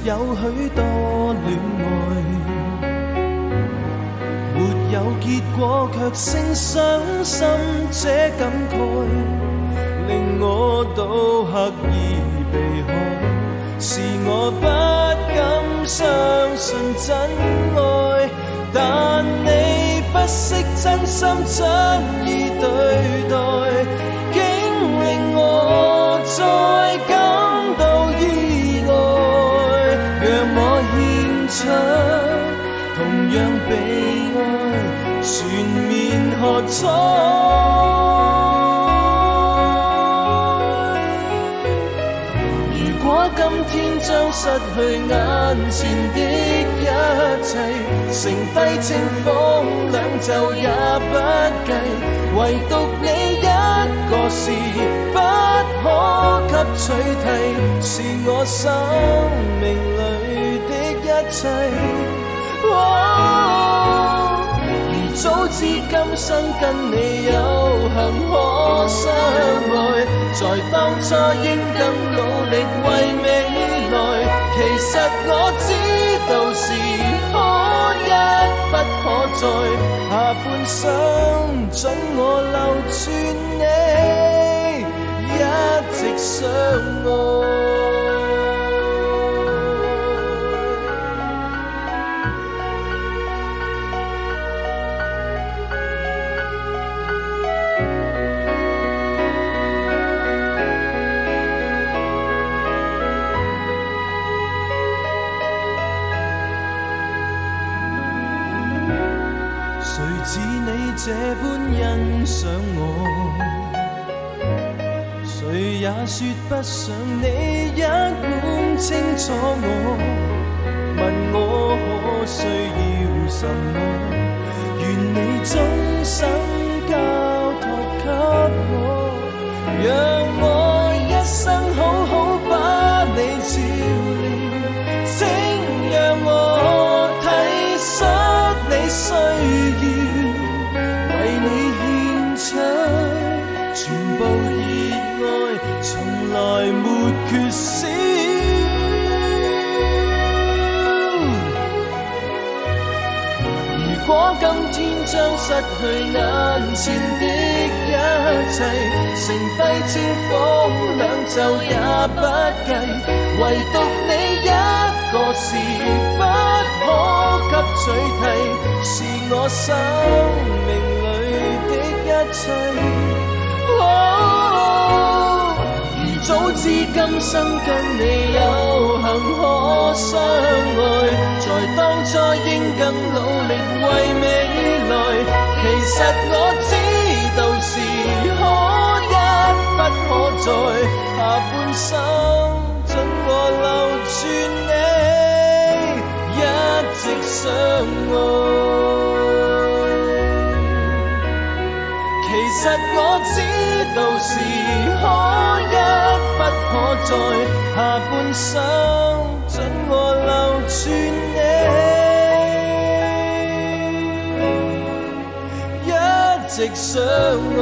有許多戀愛，沒有結果卻勝傷心這感慨，令我都刻意避開，是我不敢相信真愛，但你不惜真心真意對待，竟令我再感到意外，讓我獻出同樣被愛，全面喝彩。如果今天將失去眼前的一切，剩低清風兩袖也不計，唯獨你一個是不可給取替，是我生命裡的一切。如早知今生跟你有幸可相愛，在當初應更努力為未來，其實我知道是可一不可再，下半生准我留住你，一直相愛。誰似你這般欣賞我，誰也說不上你一般清楚我，問我可需要什麼，願你終生交託給我，讓我一生好好把你照料，請讓我體恤你需要，為你獻出全部熱愛，從來沒缺少。如果今天將失去眼前的一切，剩低千風兩袖也不計，唯獨你一個是不可給取替，是我生命裡的一切。如早知今生跟你有幸可相愛，在當初應更努力為未來，其實我知道是可一不可再，下半生准我留住你，一直相愛。其實我知道是可一不可再，下半生准我留住你，一直相愛。